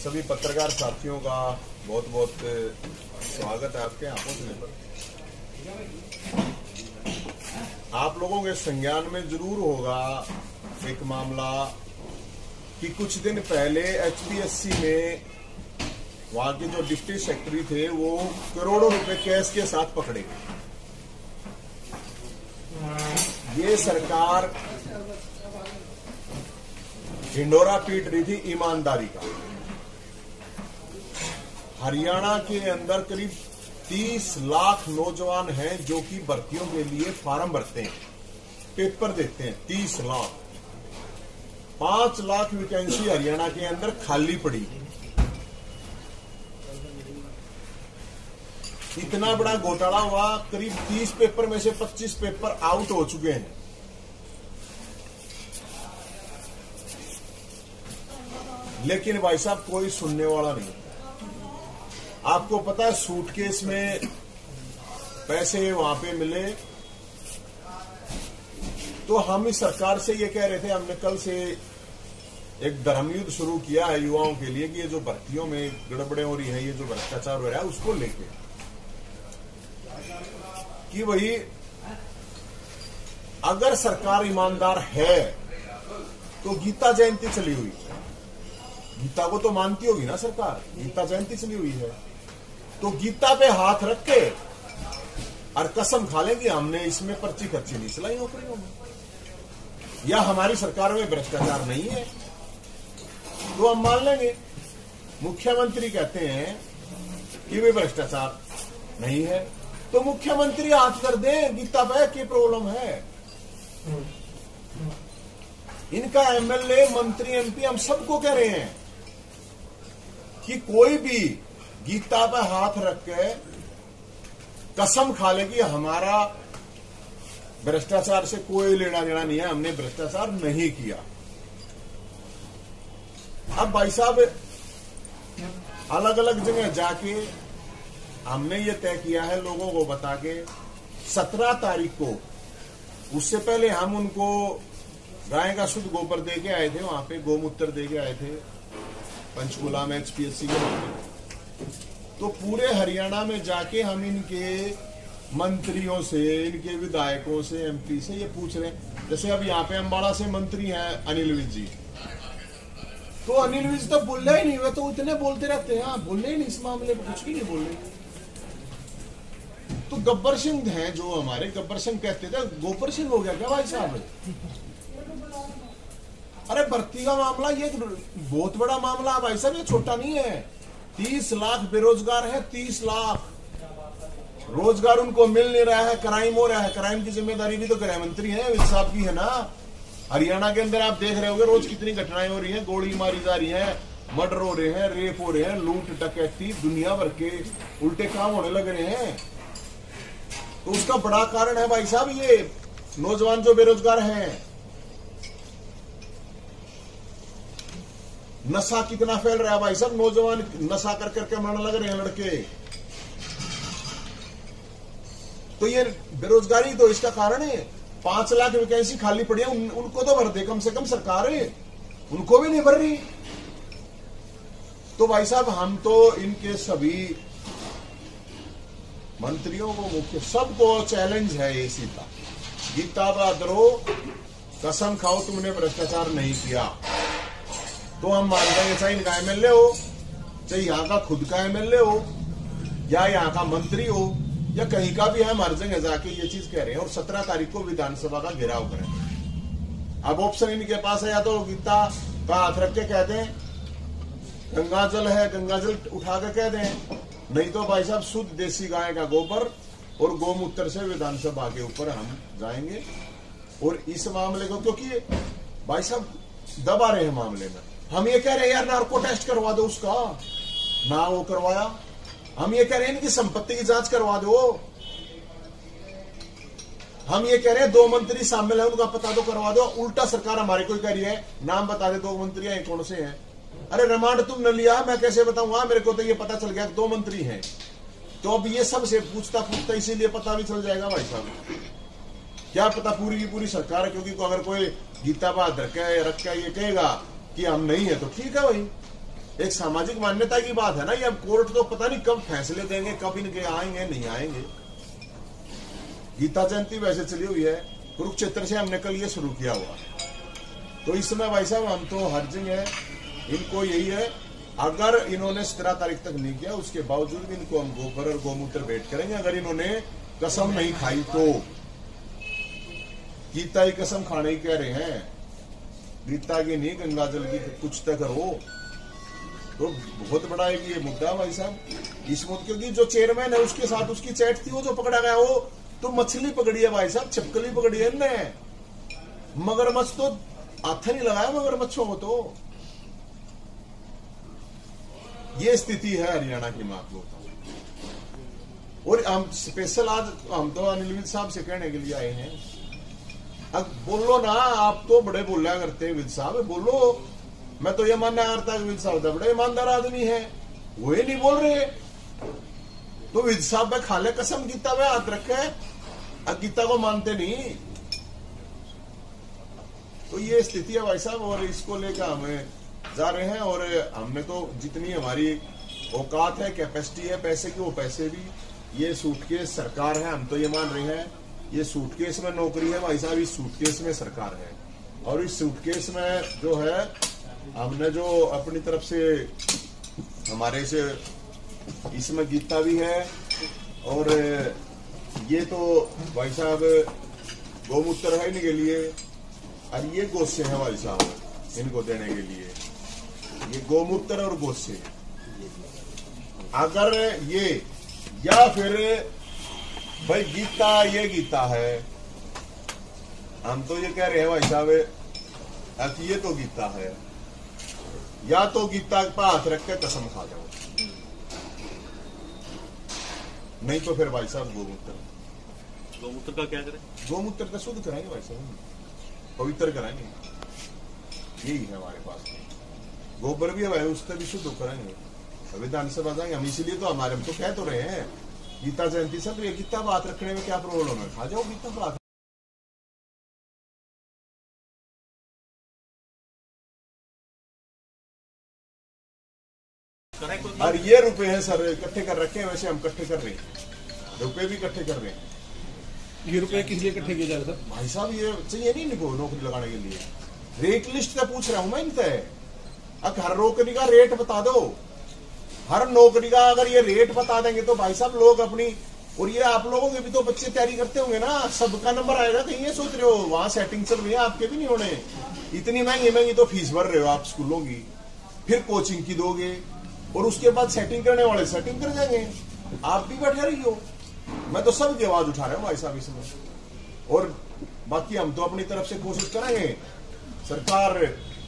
सभी पत्रकार साथियों का बहुत बहुत स्वागत है आपके यहाँ पहुंचने पर। आप लोगों के संज्ञान में जरूर होगा एक मामला कि कुछ दिन पहले एचपीएससी में वहां के जो डिप्टी सेक्रेटरी थे वो करोड़ों रुपए कैश के साथ पकड़े गए। ये सरकार ढिंडोरा पीट रही थी ईमानदारी का। हरियाणा के अंदर करीब 30 लाख नौजवान हैं जो कि भर्तियों के लिए फार्म भरते हैं, पेपर देते हैं। 30 लाख, 5 लाख वैकेंसी हरियाणा के अंदर खाली पड़ी। इतना बड़ा घोटाला हुआ, करीब 30 पेपर में से 25 पेपर आउट हो चुके हैं। लेकिन भाई साहब कोई सुनने वाला नहीं। आपको पता है सूटकेस में पैसे वहां पे मिले, तो हम इस सरकार से ये कह रहे थे, हमने कल से एक धर्मयुद्ध शुरू किया है युवाओं के लिए कि ये जो भर्तियों में गड़बड़े हो रही है, ये जो भ्रष्टाचार हो रहा है, उसको लेके कि वही अगर सरकार ईमानदार है तो गीता जयंती चली हुई, गीता को तो मानती होगी ना सरकार, गीता जयंती चली हुई है, तो गीता पे हाथ रख के और कसम खा लेंगे हमने इसमें पर्ची खर्ची नहीं चलाई नौकरियों में, या हमारी सरकार में भ्रष्टाचार नहीं है, तो हम मान लेंगे। मुख्यमंत्री कहते हैं कि वे भ्रष्टाचार नहीं है, तो मुख्यमंत्री हाथ कर दें गीता पे, क्या प्रॉब्लम है? इनका एमएलए, मंत्री, एमपी हम सबको कह रहे हैं कि कोई भी गीता पे हाथ रख के कसम खा ले कि हमारा भ्रष्टाचार से कोई लेना देना नहीं है, हमने भ्रष्टाचार नहीं किया। अब भाई साहब अलग अलग जगह जाके हमने ये तय किया है लोगों को बता के 17 तारीख को, उससे पहले हम उनको गाय का शुद्ध गोबर दे के आए थे, वहां पे गोमूत्र दे के आए थे पंचकुला में एचपीएससी के। तो पूरे हरियाणा में जाके हम इनके मंत्रियों से, इनके विधायकों से, एमपी से ये पूछ रहे हैं। जैसे अब यहाँ पे अम्बाड़ा से मंत्री हैं अनिल विज जी, तो अनिल विज तो बोले ही नहीं, वे तो इतने बोलते रहते हैं, बोले ही नहीं इस मामले में, कुछ भी नहीं बोले। तो गब्बर सिंह हैं जो हमारे, गब्बर सिंह कहते थे, गोबर सिंह हो गया क्या भाई साहब? अरे भर्ती का मामला ये बहुत बड़ा मामला है भाई साहब, ये छोटा नहीं है। 30 लाख बेरोजगार है, 30 लाख रोजगार उनको मिल नहीं रहा है, क्राइम हो रहा है। क्राइम की जिम्मेदारी भी तो गृह मंत्री है, विज साहब की है ना। हरियाणा के अंदर आप देख रहे होंगे रोज कितनी घटनाएं हो रही हैं, गोली मारी जा रही है, मर्डर हो रहे हैं, रेप हो रहे हैं, लूट डकैती, दुनिया भर के उल्टे काम होने लग रहे हैं। तो उसका बड़ा कारण है भाई साहब ये नौजवान जो बेरोजगार हैं। नशा कितना फैल रहा है भाई साहब, नौजवान नशा कर करके मरने लग रहे हैं लड़के। तो ये बेरोजगारी तो इसका कारण है। 5 लाख वैकेंसी खाली पड़ी है, उनको तो भर दे कम से कम सरकार है, उनको भी नहीं भर रही। तो भाई साहब हम तो इनके सभी मंत्रियों को, मुख्य सबको चैलेंज है ये सीधा, गीता बहादुरो कसम खाओ तुमने भ्रष्टाचार नहीं किया, तो हम मानते हैं। चाहे इनका एमएलए हो, चाहे यहाँ का खुद का एमएलए हो, या यहाँ का मंत्री हो, या कहीं का भी है, हर जगह जाके ये चीज कह रहे हैं। और 17 तारीख को विधानसभा का घेराव करें। अब ऑप्शन इनके पास है, या तो गीता का हाथ रख के कहते हैं गंगा जल है, गंगा जल उठा के कह दें, नहीं तो भाई साहब शुद्ध देसी गाय का गोबर और गोमूत्र से विधानसभा के ऊपर हम जाएंगे। और इस मामले को, क्योंकि भाई साहब दबा रहे हैं मामले में, हम ये कह रहे हैं यार नार्को टेस्ट करवा दो उसका, ना वो करवाया। हम ये कह रहे हैं इनकी संपत्ति की जांच करवा दो। हम ये कह रहे हैं 2 मंत्री शामिल है, उनका पता तो करवा दो। उल्टा सरकार हमारे को कह रही है नाम बता दे 2 मंत्री हैं, कौन से हैं? अरे रिमांड तुम न लिया, मैं कैसे बताऊंगा? मेरे को तो ये पता चल गया 2 मंत्री हैं। तो अब ये सबसे पूछता इसीलिए पता भी चल जाएगा भाई साहब। क्या पता पूरी की पूरी सरकार है, क्योंकि अगर कोई गीता बहादुर रख के ये कहेगा कि हम नहीं है तो ठीक है भाई, एक सामाजिक मान्यता की बात है ना। ये अब कोर्ट तो पता नहीं कब फैसले देंगे, कब इनके आएंगे नहीं आएंगे। गीता जयंती वैसे चली हुई है, कुरुक्षेत्र से हमने कल ये शुरू किया हुआ। तो इस समय भाई साहब हम तो हर्जिंग है, इनको यही है, अगर इन्होंने 17 तारीख तक नहीं किया उसके बावजूद भी इनको हम गोबर और गोमूत्र भेंट करेंगे। अगर इन्होंने कसम नहीं खाई तो गीता की कसम खाने ही कह रहे हैं, गीता की नहीं गंगा जल की कुछ तक करो। तो बहुत बड़ा है ये मुद्दा भाई साहब। इस मुद्दे क्योंकि जो चेयरमैन है उसके साथ उसकी चैट थी, वो जो पकड़ा गया वो तो मछली पकड़ी है भाई साहब, छिपकली पकड़ी है इनने। मगरमच्छ तो हाथ नहीं लगाया मगरमच्छों को। तो ये स्थिति है हरियाणा की, मैं आपको बताऊं। और हम स्पेशल आज हम तो अनिल विज साहब से कहने के लिए आए हैं, अब बोलो ना, आप तो बड़े बोला करते हैं विज साहब, बोलो। मैं तो ये मानना करता विज साहब बड़े ईमानदार आदमी है, वो ही नहीं बोल रहे। तो विज साहब खा ले कसम, गीता में हाथ रखे, अब गीता को मानते नहीं। तो ये स्थिति है भाई साहब, और इसको लेकर हमें जा रहे हैं। और हमने तो जितनी हमारी औकात है, कैपेसिटी है पैसे की, वो पैसे भी, ये सूटकेस सरकार है, हम तो ये मान रहे हैं ये सूटकेस में नौकरी है भाई साहब, इस सूटकेस में सरकार है। और इस सूटकेस में जो है हमने जो अपनी तरफ से हमारे से इसमें गीता भी है, और ये तो भाई साहब गोमूत्र है इनके लिए, और ये गोसे है भाई साहब इनको देने के लिए, ये गोमूत्र और गोसे। अगर ये या फिर भाई गीता, ये गीता है, हम तो ये कह रहे हैं भाई साहब कि ये तो गीता है, या तो गीता पर हाथ रख के कसम खा जाओ, नहीं तो फिर भाई साहब गोमूत्र। गोमूत्र का क्या करें? गोमूत्र का शुद्ध कराएंगे भाई साहब, पवित्र कराएंगे, यही है हमारे पास। गोबर भी है भाई, उससे भी शुद्ध कराएंगे। विधानसभा जाएंगे हम, इसीलिए तो हमारे, हम तो कह तो रहे हैं गीता जयंती सब, ये गीता बात रखने में क्या प्रॉब्लम है, खा जाओ गीता बात। और ये रुपए हैं सर, इकट्ठे कर रखे हैं, वैसे हम इकट्ठे कर रहे हैं, रुपए भी इकट्ठे कर रहे हैं। ये रुपए किस लिए इकट्ठे किए जा रहे सर? भाई साहब ये चाहिए नहीं इनको नौकरी लगाने के लिए, रेट लिस्ट का पूछ रहा हूं मैं इनसे। अब हर नौकरी का रेट बता दो, हर नौकरी का अगर ये रेट बता देंगे तो भाई साहब लोग अपनी, और ये आप लोगों के भी तो बच्चे तैयारी करते होंगे ना, सबका नंबर आएगा, कहीं ये सोच रहे हो वहां सेटिंग चल रही है, आपके भी नहीं होने। इतनी महंगी महंगी तो फीस भर रहे हो आप स्कूलों की, फिर कोचिंग की दोगे, और उसके बाद सेटिंग करने वाले सेटिंग कर जाएंगे, आप भी बैठे रही हो। मैं तो सबकी आवाज उठा रहा हूं भाई साहब इसमें, और बाकी हम तो अपनी तरफ से कोशिश करेंगे, सरकार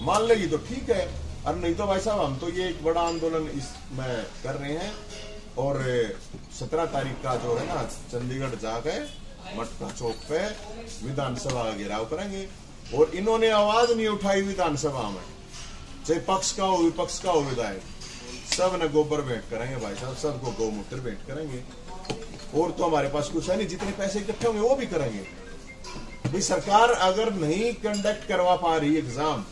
मान लेगी तो ठीक है, और नहीं तो भाई साहब हम तो ये एक बड़ा आंदोलन इसमें कर रहे हैं। और 17 तारीख का जो है ना, चंडीगढ़ जाके मटका चौक पे विधानसभा का घेराव करेंगे। और इन्होंने आवाज नहीं उठाई विधानसभा में, चाहे पक्ष का हो विपक्ष का हो विधायक, सब ने गोबर भेंट करेंगे भाई साहब, सबको गोमूत्र भेंट करेंगे। और तो हमारे पास कुछ है नहीं, जितने पैसे इकट्ठे होंगे वो भी करेंगे। भाई सरकार अगर नहीं कंडक्ट करवा पा रही एग्जाम,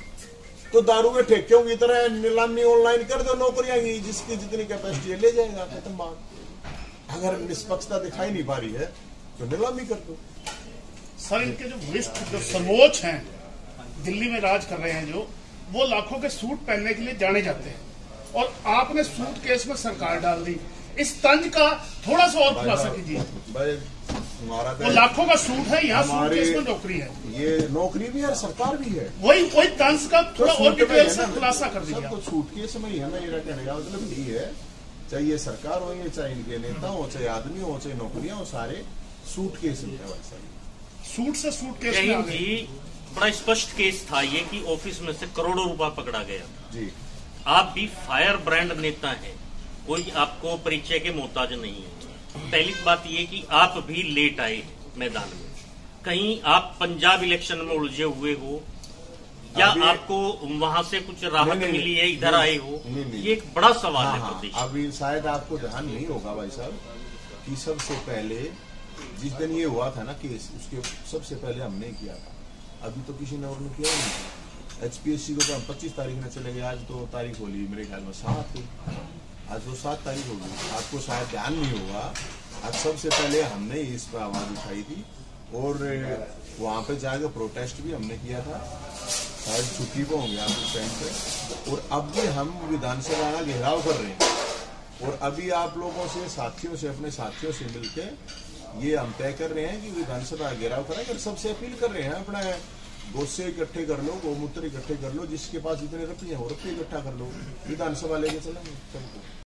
तो दारू के ठेकों की तरह नीलामी ऑनलाइन कर दो नौकरियां की, जिसकी जितनी कैपेसिटी ले जाएगा, खत्म बात। अगर निष्पक्षता दिखाई नहीं पा रही है तो नीलामी कर दो। सर इनके जो वरिष्ठ जो सर्वोच्च हैं, दिल्ली में राज कर रहे हैं, जो वो लाखों के सूट पहनने के लिए जाने जाते हैं, और आपने सूट केस में सरकार डाल दी। इस तंज का थोड़ा सा और खुलासा कीजिए। हमारा वो लाखों का सूट है, यहाँ सूट केस में नौकरी है, ये नौकरी भी है, सरकार भी है, वही तंज का थोड़ा और डिटेल से खुलासा कर दीजिए। सब सूट केस में ही है, मेरा कहने का मतलब यही है, चाहे ये सरकार हो, चाहे इनके नेता हो, चाहे आदमी हो, चाहे नौकरियां हो, सारे सूट केस में है वैसा। सूट से सूट केस में आ गए। बड़ा स्पष्ट केस था ये कि ऑफिस में से करोड़ों रुपया पकड़ा गया जी। आप भी फायर ब्रांड नेता हैं, कोई आपको परिचय के मोहताज नहीं है। पहली बात यह कि आप भी लेट आए मैदान में, कहीं आप पंजाब इलेक्शन में उलझे हुए हो, या आपको वहां से कुछ राहत मिली है, इधर आए हो, ये एक बड़ा सवाल है प्रदेश। अभी शायद आपको ध्यान नहीं होगा भाई साहब कि सबसे पहले जिस दिन ये हुआ था ना केस, उसके सबसे पहले हमने किया था, अभी तो किसी ने और ने किया नहीं। HPSC को तो हम 25 तारीख में चले गए, आज तो तारीख होली मेरे ख्याल में 7 हुई, आज तो 7 तारीख होगी। आपको शायद ध्यान नहीं होगा, आज सबसे पहले हमने इस पर आवाज उठाई थी और वहां पे जाकर प्रोटेस्ट भी हमने किया था। शायद छुट्टी पे होंगे आप उस टाइम पे। और अब भी हम विधानसभा का घेराव कर रहे हैं और अभी आप लोगों से, साथियों से, अपने साथियों से मिलके ये हम तय कर रहे हैं कि विधानसभा घेराव करेंगे। सबसे अपील कर रहे हैं, अपना गोसे इकट्ठे कर लो, गोमूत्र इकट्ठे कर लो, जिसके पास इतने रुपये हैं वो रुपये इकट्ठा कर लो, विधानसभा लेके चलेंगे सबको।